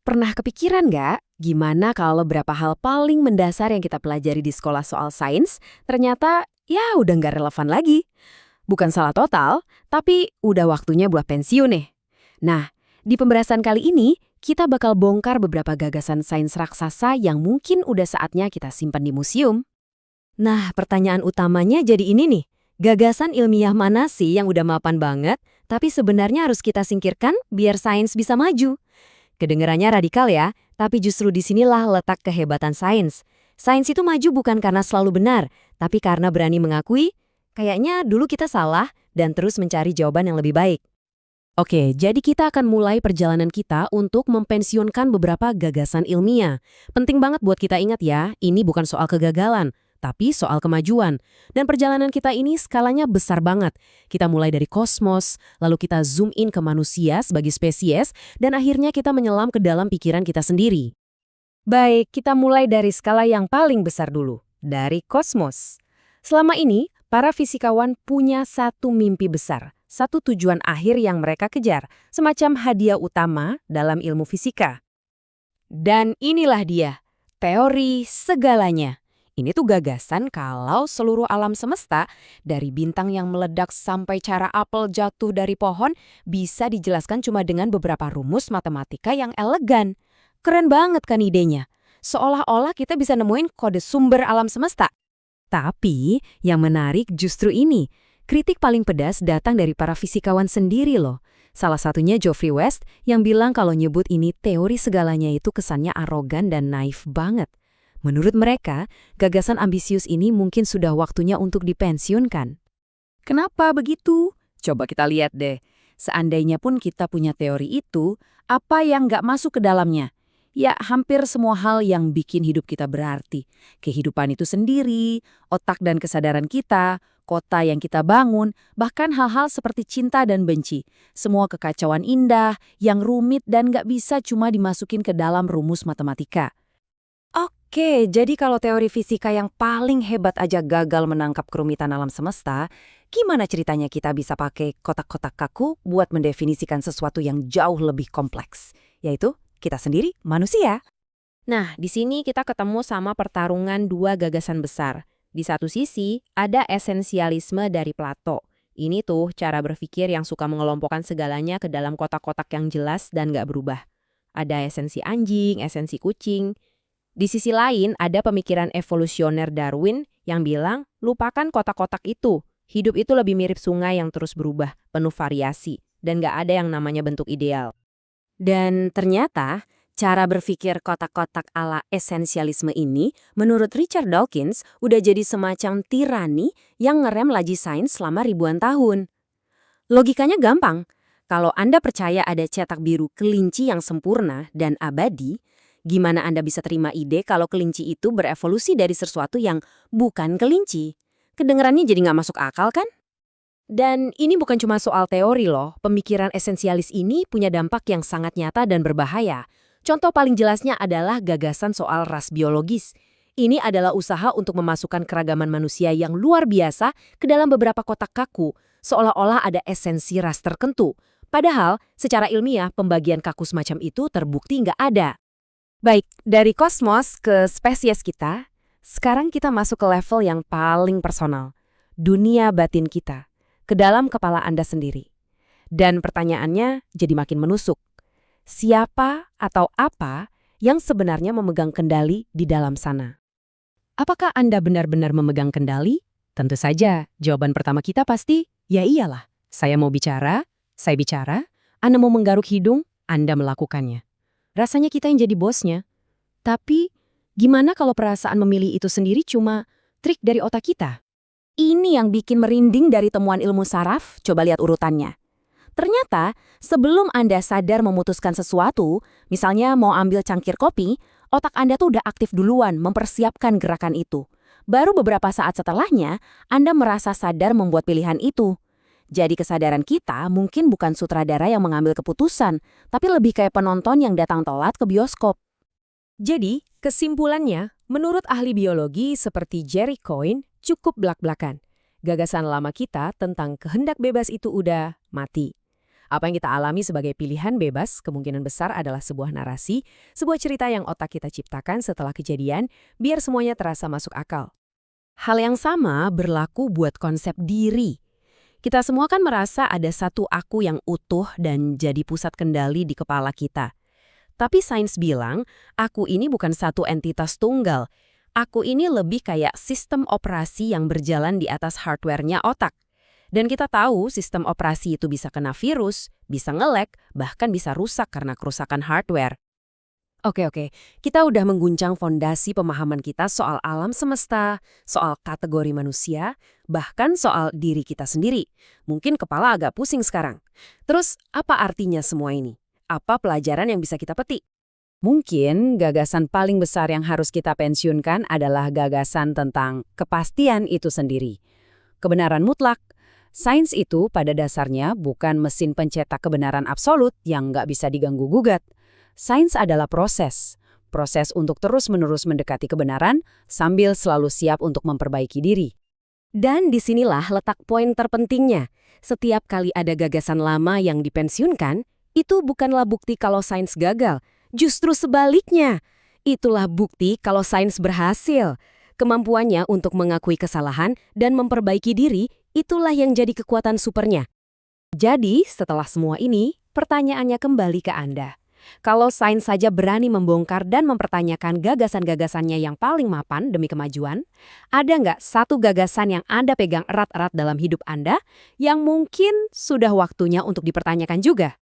Pernah kepikiran nggak, gimana kalau beberapa hal paling mendasar yang kita pelajari di sekolah soal sains, ternyata ya udah nggak relevan lagi? Bukan salah total, tapi udah waktunya buat pensiun nih. Nah, di pembahasan kali ini, kita bakal bongkar beberapa gagasan sains raksasa yang mungkin udah saatnya kita simpan di museum. Nah, pertanyaan utamanya jadi ini nih. Gagasan ilmiah mana sih yang udah mapan banget, tapi sebenarnya harus kita singkirkan biar sains bisa maju? Kedengarannya radikal ya, tapi justru disinilah letak kehebatan sains. Sains itu maju bukan karena selalu benar, tapi karena berani mengakui, kayaknya dulu kita salah, dan terus mencari jawaban yang lebih baik. Oke, jadi kita akan mulai perjalanan kita untuk mempensiunkan beberapa gagasan ilmiah. Penting banget buat kita ingat ya, ini bukan soal kegagalan, tapi soal kemajuan. Dan perjalanan kita ini skalanya besar banget. Kita mulai dari kosmos, lalu kita zoom in ke manusia sebagai spesies, dan akhirnya kita menyelam ke dalam pikiran kita sendiri. Baik, kita mulai dari skala yang paling besar dulu, dari kosmos. Selama ini, para fisikawan punya satu mimpi besar, satu tujuan akhir yang mereka kejar, semacam hadiah utama dalam ilmu fisika. Dan inilah dia, teori segalanya. Ini tuh gagasan kalau seluruh alam semesta, dari bintang yang meledak sampai cara apel jatuh dari pohon, bisa dijelaskan cuma dengan beberapa rumus matematika yang elegan. Keren banget kan idenya? Seolah-olah kita bisa nemuin kode sumber alam semesta. Tapi, yang menarik justru ini. Kritik paling pedas datang dari para fisikawan sendiri loh. Salah satunya Geoffrey West yang bilang kalau nyebut ini teori segalanya itu kesannya arogan dan naif banget. Menurut mereka, gagasan ambisius ini mungkin sudah waktunya untuk dipensiunkan. Kenapa begitu? Coba kita lihat deh. Seandainya pun kita punya teori itu, apa yang nggak masuk ke dalamnya? Ya, hampir semua hal yang bikin hidup kita berarti. Kehidupan itu sendiri, otak dan kesadaran kita, kota yang kita bangun, bahkan hal-hal seperti cinta dan benci. Semua kekacauan indah, yang rumit dan nggak bisa cuma dimasukin ke dalam rumus matematika. Oke, jadi kalau teori fisika yang paling hebat aja gagal menangkap kerumitan alam semesta, gimana ceritanya kita bisa pakai kotak-kotak kaku buat mendefinisikan sesuatu yang jauh lebih kompleks, yaitu kita sendiri manusia? Nah, di sini kita ketemu sama pertarungan dua gagasan besar. Di satu sisi, ada esensialisme dari Plato. Ini tuh cara berpikir yang suka mengelompokkan segalanya ke dalam kotak-kotak yang jelas dan nggak berubah. Ada esensi anjing, esensi kucing. Di sisi lain, ada pemikiran evolusioner Darwin yang bilang, lupakan kotak-kotak itu. Hidup itu lebih mirip sungai yang terus berubah, penuh variasi, dan nggak ada yang namanya bentuk ideal. Dan ternyata, cara berpikir kotak-kotak ala esensialisme ini, menurut Richard Dawkins, udah jadi semacam tirani yang ngerem laju sains selama ribuan tahun. Logikanya gampang. Kalau Anda percaya ada cetak biru kelinci yang sempurna dan abadi, gimana Anda bisa terima ide kalau kelinci itu berevolusi dari sesuatu yang bukan kelinci? Kedengarannya jadi nggak masuk akal kan? Dan ini bukan cuma soal teori loh, pemikiran esensialis ini punya dampak yang sangat nyata dan berbahaya. Contoh paling jelasnya adalah gagasan soal ras biologis. Ini adalah usaha untuk memasukkan keragaman manusia yang luar biasa ke dalam beberapa kotak kaku, seolah-olah ada esensi ras tertentu. Padahal, secara ilmiah, pembagian kaku semacam itu terbukti nggak ada. Baik, dari kosmos ke spesies kita, sekarang kita masuk ke level yang paling personal. Dunia batin kita. Ke dalam kepala Anda sendiri. Dan pertanyaannya jadi makin menusuk. Siapa atau apa yang sebenarnya memegang kendali di dalam sana? Apakah Anda benar-benar memegang kendali? Tentu saja, jawaban pertama kita pasti, ya iyalah. Saya mau bicara, saya bicara, Anda mau menggaruk hidung, Anda melakukannya. Rasanya kita yang jadi bosnya. Tapi, gimana kalau perasaan memilih itu sendiri cuma trik dari otak kita? Ini yang bikin merinding dari temuan ilmu saraf, coba lihat urutannya. Ternyata, sebelum Anda sadar memutuskan sesuatu, misalnya mau ambil cangkir kopi, otak Anda tuh udah aktif duluan mempersiapkan gerakan itu. Baru beberapa saat setelahnya, Anda merasa sadar membuat pilihan itu. Jadi kesadaran kita mungkin bukan sutradara yang mengambil keputusan, tapi lebih kayak penonton yang datang telat ke bioskop. Jadi, kesimpulannya, menurut ahli biologi seperti Jerry Coyne, cukup blak-blakan. Gagasan lama kita tentang kehendak bebas itu udah mati. Apa yang kita alami sebagai pilihan bebas, kemungkinan besar adalah sebuah narasi, sebuah cerita yang otak kita ciptakan setelah kejadian, biar semuanya terasa masuk akal. Hal yang sama berlaku buat konsep diri. Kita semua kan merasa ada satu aku yang utuh dan jadi pusat kendali di kepala kita. Tapi sains bilang, aku ini bukan satu entitas tunggal. Aku ini lebih kayak sistem operasi yang berjalan di atas hardware-nya otak. Dan kita tahu sistem operasi itu bisa kena virus, bisa nge-lag, bahkan bisa rusak karena kerusakan hardware. Oke, kita udah mengguncang fondasi pemahaman kita soal alam semesta, soal kategori manusia, bahkan soal diri kita sendiri. Mungkin kepala agak pusing sekarang. Terus, apa artinya semua ini? Apa pelajaran yang bisa kita petik? Mungkin gagasan paling besar yang harus kita pensiunkan adalah gagasan tentang kepastian itu sendiri. Kebenaran mutlak. Sains itu pada dasarnya bukan mesin pencetak kebenaran absolut yang nggak bisa diganggu-gugat. Sains adalah proses. Proses untuk terus-menerus mendekati kebenaran sambil selalu siap untuk memperbaiki diri. Dan disinilah letak poin terpentingnya. Setiap kali ada gagasan lama yang dipensiunkan, itu bukanlah bukti kalau sains gagal. Justru sebaliknya, itulah bukti kalau sains berhasil. Kemampuannya untuk mengakui kesalahan dan memperbaiki diri, itulah yang jadi kekuatan supernya. Jadi, setelah semua ini, pertanyaannya kembali ke Anda. Kalau sains saja berani membongkar dan mempertanyakan gagasan-gagasannya yang paling mapan demi kemajuan, ada nggak satu gagasan yang Anda pegang erat-erat dalam hidup Anda yang mungkin sudah waktunya untuk dipertanyakan juga?